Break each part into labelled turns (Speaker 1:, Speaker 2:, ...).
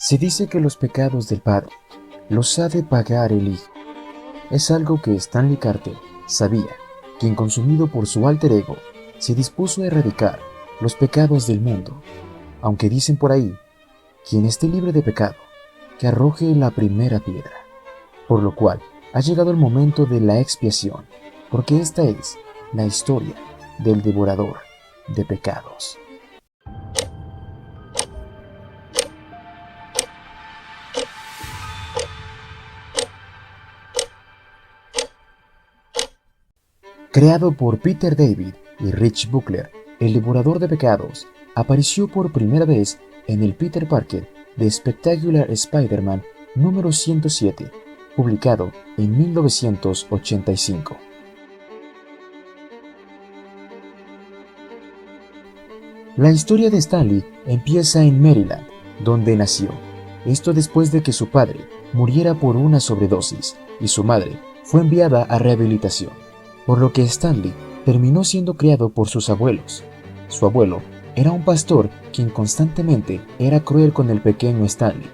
Speaker 1: Se dice que los pecados del Padre los ha de pagar el Hijo. Es algo que Stanley Carter sabía, quien consumido por su alter ego, se dispuso a erradicar los pecados del mundo. Aunque dicen por ahí, quien esté libre de pecado, que arroje la primera piedra. Por lo cual, ha llegado el momento de la expiación, porque esta es la historia del devorador de pecados. Creado por Peter David y Rich Buckler, el devorador de pecados apareció por primera vez en el Peter Parker de Spectacular Spider-Man número 107, publicado en 1985. La historia de Stanley empieza en Maryland, donde nació. Esto después de que su padre muriera por una sobredosis y su madre fue enviada a rehabilitación, por lo que Stanley terminó siendo criado por sus abuelos. Su abuelo era un pastor quien constantemente era cruel con el pequeño Stanley.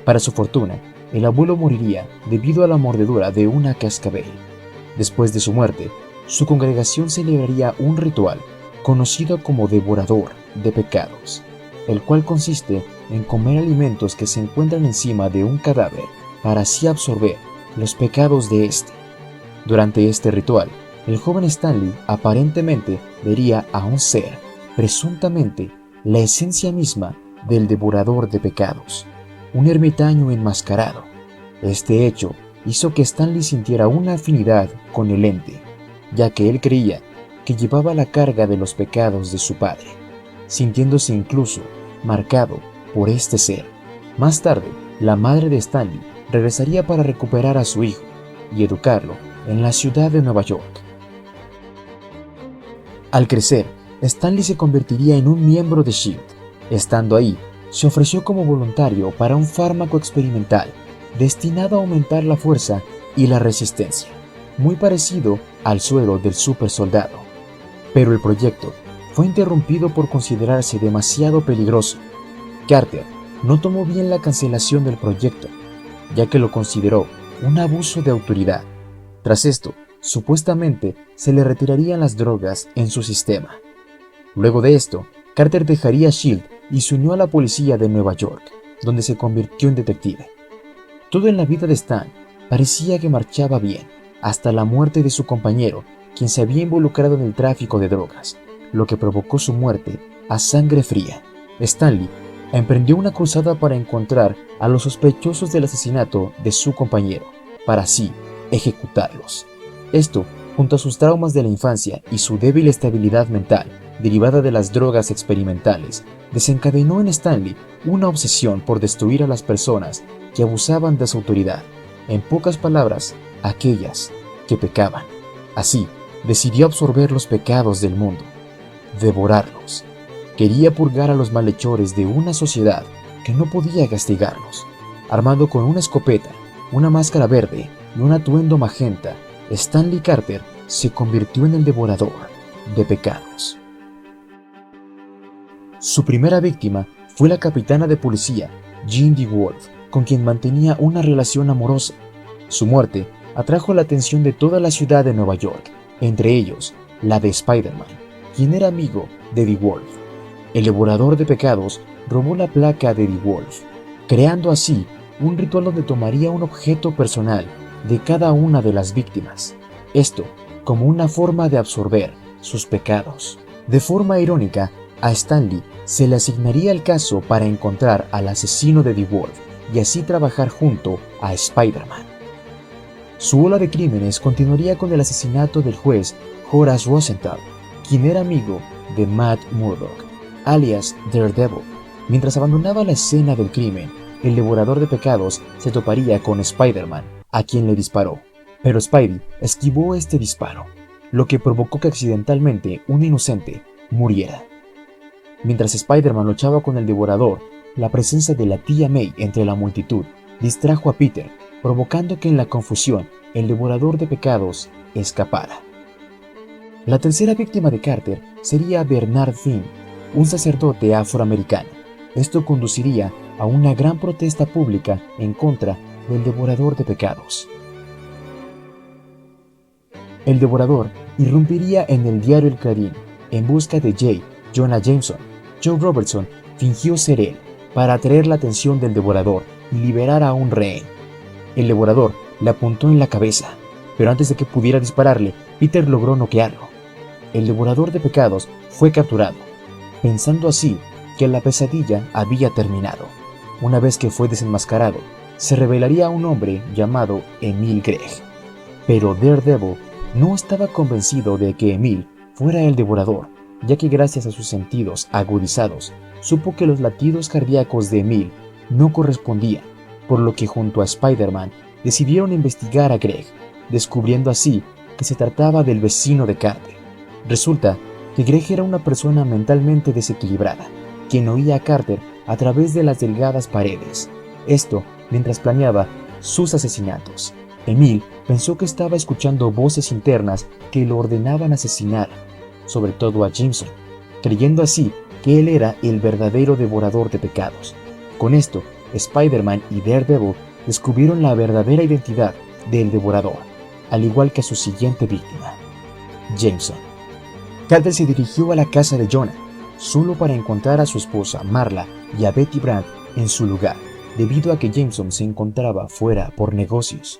Speaker 1: Para su fortuna, el abuelo moriría debido a la mordedura de una cascabel. Después de su muerte, su congregación celebraría un ritual conocido como devorador de pecados, el cual consiste en comer alimentos que se encuentran encima de un cadáver para así absorber los pecados de éste. Durante este ritual, el joven Stanley aparentemente vería a un ser, presuntamente la esencia misma del devorador de pecados, un ermitaño enmascarado. Este hecho hizo que Stanley sintiera una afinidad con el ente, ya que él creía que llevaba la carga de los pecados de su padre, sintiéndose incluso marcado por este ser. Más tarde, la madre de Stanley regresaría para recuperar a su hijo y educarlo en la ciudad de Nueva York. Al crecer, Stanley se convertiría en un miembro de SHIELD. Estando ahí, se ofreció como voluntario para un fármaco experimental destinado a aumentar la fuerza y la resistencia, muy parecido al suero del supersoldado. Pero el proyecto fue interrumpido por considerarse demasiado peligroso. Carter no tomó bien la cancelación del proyecto, ya que lo consideró un abuso de autoridad. Tras esto, supuestamente se le retirarían las drogas en su sistema. Luego de esto, Carter dejaría SHIELD y se unió a la policía de Nueva York, donde se convirtió en detective. Todo en la vida de Stan parecía que marchaba bien, hasta la muerte de su compañero, quien se había involucrado en el tráfico de drogas, lo que provocó su muerte a sangre fría. Stanley emprendió una cruzada para encontrar a los sospechosos del asesinato de su compañero, para así ejecutarlos. Esto, junto a sus traumas de la infancia y su débil estabilidad mental, derivada de las drogas experimentales, desencadenó en Stanley una obsesión por destruir a las personas que abusaban de su autoridad, en pocas palabras, aquellas que pecaban. Así, decidió absorber los pecados del mundo, devorarlos. Quería purgar a los malhechores de una sociedad que no podía castigarlos. Armado con una escopeta, una máscara verde y un atuendo magenta, Stanley Carter se convirtió en el devorador de pecados. Su primera víctima fue la capitana de policía, Jean DeWolf, con quien mantenía una relación amorosa. Su muerte atrajo la atención de toda la ciudad de Nueva York, entre ellos la de Spider-Man, quien era amigo de DeWolf. El devorador de pecados robó la placa de DeWolf, creando así un ritual donde tomaría un objeto personal de cada una de las víctimas, esto como una forma de absorber sus pecados. De forma irónica, a Stanley se le asignaría el caso para encontrar al asesino de DeWolf y así trabajar junto a Spider-Man. Su ola de crímenes continuaría con el asesinato del juez Horace Rosenthal, quien era amigo de Matt Murdock, alias Daredevil. Mientras abandonaba la escena del crimen, el devorador de pecados se toparía con Spider-Man, a quien le disparó, pero Spidey esquivó este disparo, lo que provocó que accidentalmente un inocente muriera. Mientras Spider-Man luchaba con el devorador, la presencia de la tía May entre la multitud distrajo a Peter, provocando que en la confusión el devorador de pecados escapara. La tercera víctima de Carter sería Bernard Finn, un sacerdote afroamericano. Esto conduciría a una gran protesta pública en contra del devorador de pecados. El devorador irrumpiría en el diario El Clarín en busca de J. Jonah Jameson. Joe Robertson fingió ser él para atraer la atención del devorador y liberar a un rehén. El devorador le apuntó en la cabeza, pero antes de que pudiera dispararle, Peter logró noquearlo. El devorador de pecados fue capturado, pensando así que la pesadilla había terminado. Una vez que fue desenmascarado, se revelaría un hombre llamado Emil Gregg. Pero Daredevil no estaba convencido de que Emil fuera el devorador, ya que gracias a sus sentidos agudizados, supo que los latidos cardíacos de Emil no correspondían, por lo que junto a Spider-Man decidieron investigar a Gregg, descubriendo así que se trataba del vecino de Carter. Resulta que Gregg era una persona mentalmente desequilibrada, quien oía a Carter a través de las delgadas paredes, esto mientras planeaba sus asesinatos. Emil pensó que estaba escuchando voces internas que lo ordenaban asesinar, sobre todo a Jameson, creyendo así que él era el verdadero devorador de pecados. Con esto, Spider-Man y Daredevil descubrieron la verdadera identidad del devorador, al igual que su siguiente víctima, Jameson. Carter se dirigió a la casa de Jonah, solo para encontrar a su esposa Marla y a Betty Brant en su lugar, debido a que Jameson se encontraba fuera por negocios.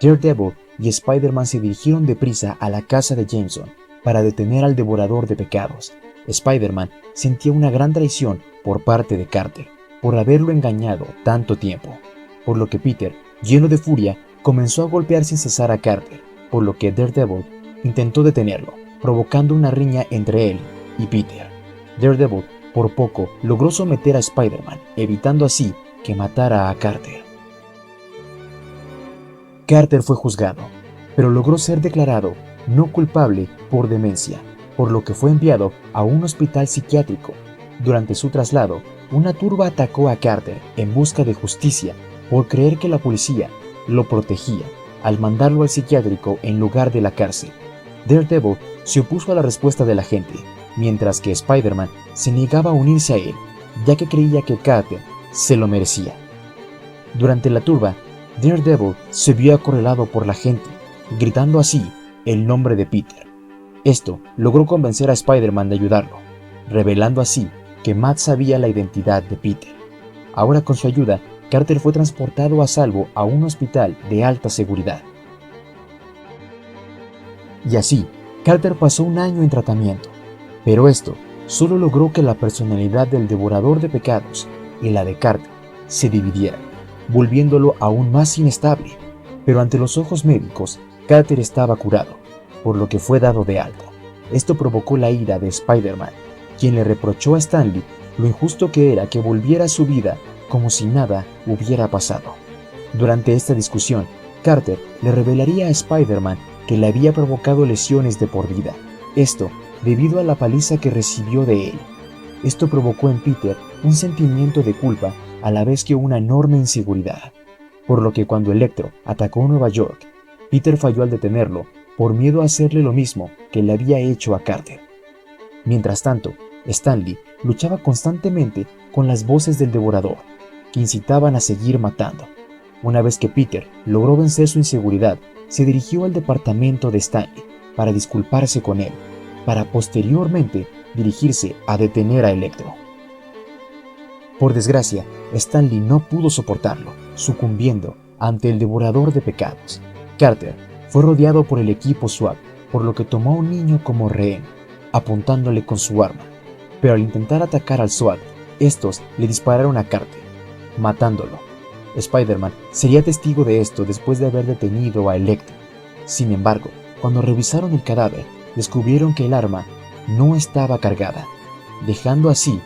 Speaker 1: Daredevil y Spider-Man se dirigieron deprisa a la casa de Jameson para detener al devorador de pecados. Spider-Man sentía una gran traición por parte de Carter, por haberlo engañado tanto tiempo, por lo que Peter, lleno de furia, comenzó a golpear sin cesar a Carter, por lo que Daredevil intentó detenerlo, provocando una riña entre él y Peter. Daredevil por poco logró someter a Spider-Man, evitando así que matara a Carter. Carter fue juzgado, pero logró ser declarado no culpable por demencia, por lo que fue enviado a un hospital psiquiátrico. Durante su traslado, una turba atacó a Carter en busca de justicia por creer que la policía lo protegía al mandarlo al psiquiátrico en lugar de la cárcel. Daredevil se opuso a la respuesta de la gente, mientras que Spider-Man se negaba a unirse a él, ya que creía que Carter se lo merecía. Durante la turba, Daredevil se vio acorralado por la gente, gritando así el nombre de Peter. Esto logró convencer a Spider-Man de ayudarlo, revelando así que Matt sabía la identidad de Peter. Ahora con su ayuda, Carter fue transportado a salvo a un hospital de alta seguridad. Y así, Carter pasó un año en tratamiento, pero esto solo logró que la personalidad del devorador de pecados y la de Carter se dividieran, volviéndolo aún más inestable. Pero ante los ojos médicos, Carter estaba curado, por lo que fue dado de alta. Esto provocó la ira de Spider-Man, quien le reprochó a Stan Lee lo injusto que era que volviera a su vida como si nada hubiera pasado. Durante esta discusión, Carter le revelaría a Spider-Man que le había provocado lesiones de por vida, esto debido a la paliza que recibió de él. Esto provocó en Peter un sentimiento de culpa a la vez que una enorme inseguridad, por lo que cuando Electro atacó Nueva York, Peter falló al detenerlo por miedo a hacerle lo mismo que le había hecho a Carter. Mientras tanto, Stan Lee luchaba constantemente con las voces del devorador, que incitaban a seguir matando. Una vez que Peter logró vencer su inseguridad, se dirigió al departamento de Stan Lee para disculparse con él, para posteriormente dirigirse a detener a Electro. Por desgracia, Stan Lee no pudo soportarlo, sucumbiendo ante el devorador de pecados. Carter fue rodeado por el equipo SWAT, por lo que tomó a un niño como rehén, apuntándole con su arma. Pero al intentar atacar al SWAT, estos le dispararon a Carter, matándolo. Spider-Man sería testigo de esto después de haber detenido a Electro. Sin embargo, cuando revisaron el cadáver, descubrieron que el arma no estaba cargada, dejando así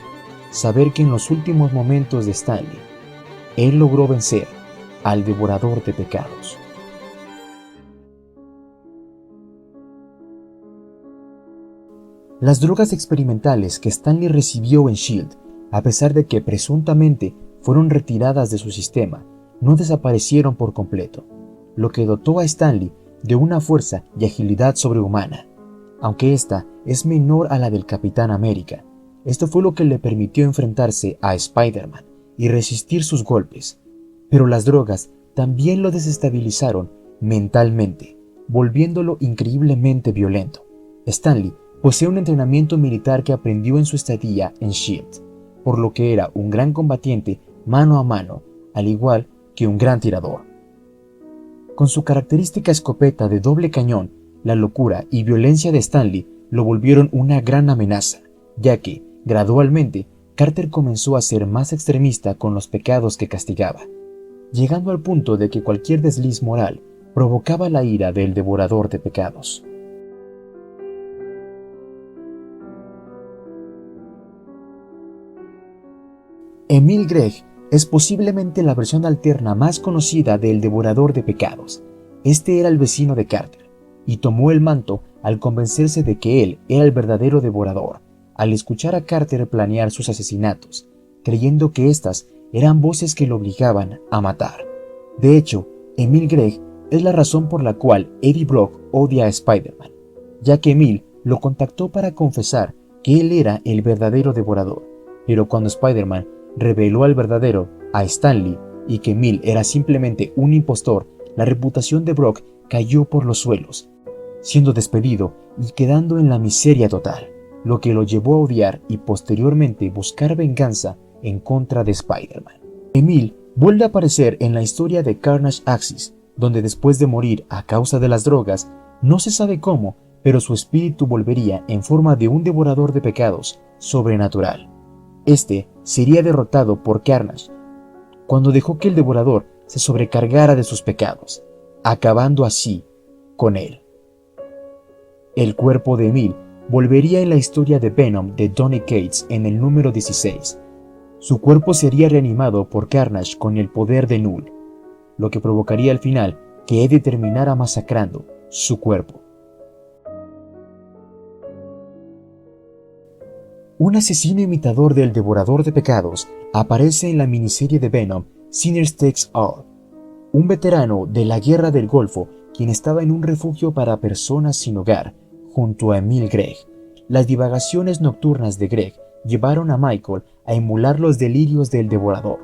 Speaker 1: saber que en los últimos momentos de Stan Lee, él logró vencer al devorador de pecados. Las drogas experimentales que Stan Lee recibió en S.H.I.E.L.D., a pesar de que presuntamente fueron retiradas de su sistema, no desaparecieron por completo, lo que dotó a Stan Lee de una fuerza y agilidad sobrehumana, aunque esta es menor a la del Capitán América. Esto fue lo que le permitió enfrentarse a Spider-Man y resistir sus golpes. Pero las drogas también lo desestabilizaron mentalmente, volviéndolo increíblemente violento. Stanley posee un entrenamiento militar que aprendió en su estadía en SHIELD, por lo que era un gran combatiente mano a mano, al igual que un gran tirador. Con su característica escopeta de doble cañón, la locura y violencia de Stanley lo volvieron una gran amenaza, ya que, gradualmente, Carter comenzó a ser más extremista con los pecados que castigaba, llegando al punto de que cualquier desliz moral provocaba la ira del devorador de pecados. Emil Gregg es posiblemente la versión alterna más conocida del devorador de pecados. Este era el vecino de Carter, y tomó el manto al convencerse de que él era el verdadero devorador, al escuchar a Carter planear sus asesinatos, creyendo que estas eran voces que lo obligaban a matar. De hecho, Emil Gregg es la razón por la cual Eddie Brock odia a Spider-Man, ya que Emil lo contactó para confesar que él era el verdadero devorador, pero cuando Spider-Man reveló al verdadero a Stanley y que Emil era simplemente un impostor, la reputación de Brock cayó por los suelos, siendo despedido y quedando en la miseria total, lo que lo llevó a odiar y posteriormente buscar venganza en contra de Spider-Man. Emil vuelve a aparecer en la historia de Carnage Axis, donde después de morir a causa de las drogas, no se sabe cómo, pero su espíritu volvería en forma de un devorador de pecados sobrenatural. Este sería derrotado por Carnage cuando dejó que el devorador se sobrecargara de sus pecados, acabando así con él. El cuerpo de Emil volvería en la historia de Venom de Donny Cates en el número 16. Su cuerpo sería reanimado por Carnage con el poder de Null, lo que provocaría al final que Eddie terminara masacrando su cuerpo. Un asesino imitador del devorador de pecados aparece en la miniserie de Venom Sinners Takes All, un veterano de la Guerra del Golfo quien estaba en un refugio para personas sin hogar junto a Emil Gregg. Las divagaciones nocturnas de Gregg llevaron a Michael a emular los delirios del devorador.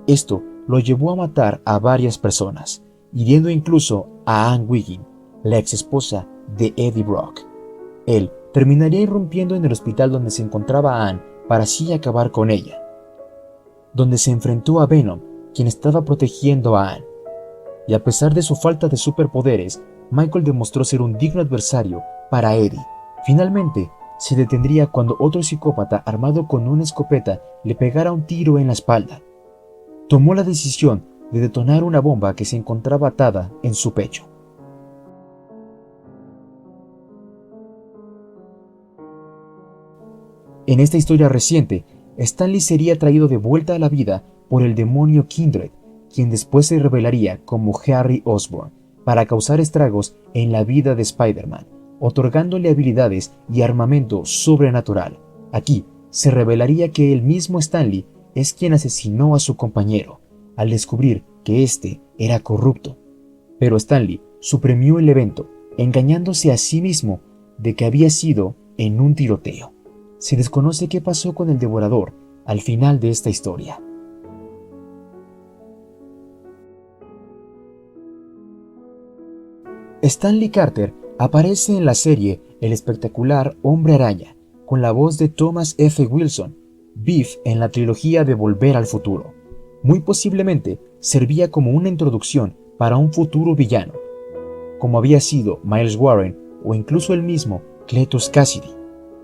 Speaker 1: Esto lo llevó a matar a varias personas, hiriendo incluso a Ann Wiggin, la ex esposa de Eddie Brock. Él terminaría irrumpiendo en el hospital donde se encontraba Ann para así acabar con ella, donde se enfrentó a Venom, quien estaba protegiendo a Ann. Y a pesar de su falta de superpoderes, Michael demostró ser un digno adversario para Eddie. Finalmente, se detendría cuando otro psicópata armado con una escopeta le pegara un tiro en la espalda. Tomó la decisión de detonar una bomba que se encontraba atada en su pecho. En esta historia reciente, Stanley sería traído de vuelta a la vida por el demonio Kindred, quien después se revelaría como Harry Osborn, para causar estragos en la vida de Spider-Man, otorgándole habilidades y armamento sobrenatural. Aquí se revelaría que el mismo Stanley es quien asesinó a su compañero, al descubrir que éste era corrupto. Pero Stanley suprimió el evento, engañándose a sí mismo de que había sido en un tiroteo. Se desconoce qué pasó con el devorador al final de esta historia. Stanley Carter aparece en la serie El espectacular Hombre Araña, con la voz de Thomas F. Wilson, Biff en la trilogía de Volver al Futuro. Muy posiblemente servía como una introducción para un futuro villano, como había sido Miles Warren o incluso el mismo Cletus Cassidy,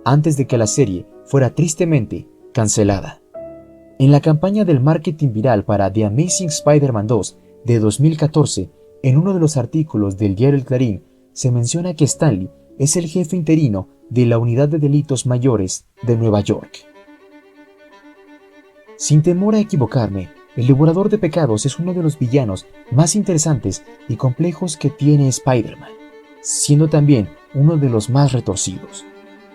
Speaker 1: antes de que la serie fuera tristemente cancelada. En la campaña del marketing viral para The Amazing Spider-Man 2 de 2014, en uno de los artículos del diario El Clarín, se menciona que Stanley es el jefe interino de la Unidad de Delitos Mayores de Nueva York. Sin temor a equivocarme, el devorador de pecados es uno de los villanos más interesantes y complejos que tiene Spider-Man, siendo también uno de los más retorcidos.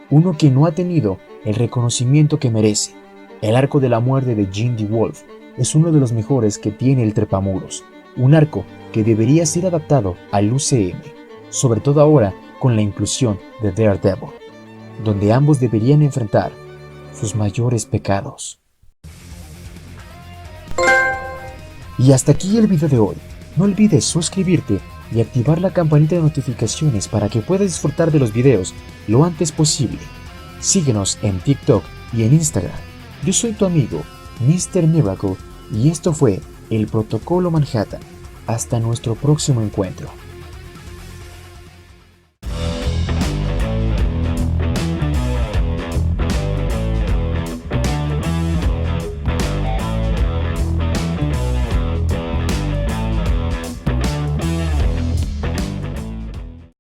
Speaker 1: Uno que no ha tenido el reconocimiento que merece. El arco de la muerte de Jean DeWolf es uno de los mejores que tiene el Trepamuros, un arco que debería ser adaptado al UCM, sobre todo ahora con la inclusión de Daredevil, donde ambos deberían enfrentar sus mayores pecados. Y hasta aquí el video de hoy. No olvides suscribirte y activar la campanita de notificaciones para que puedas disfrutar de los videos lo antes posible. Síguenos en TikTok y en Instagram. Yo soy tu amigo, Mr. Miracle, y esto fue el Protocolo Manhattan. Hasta nuestro próximo encuentro.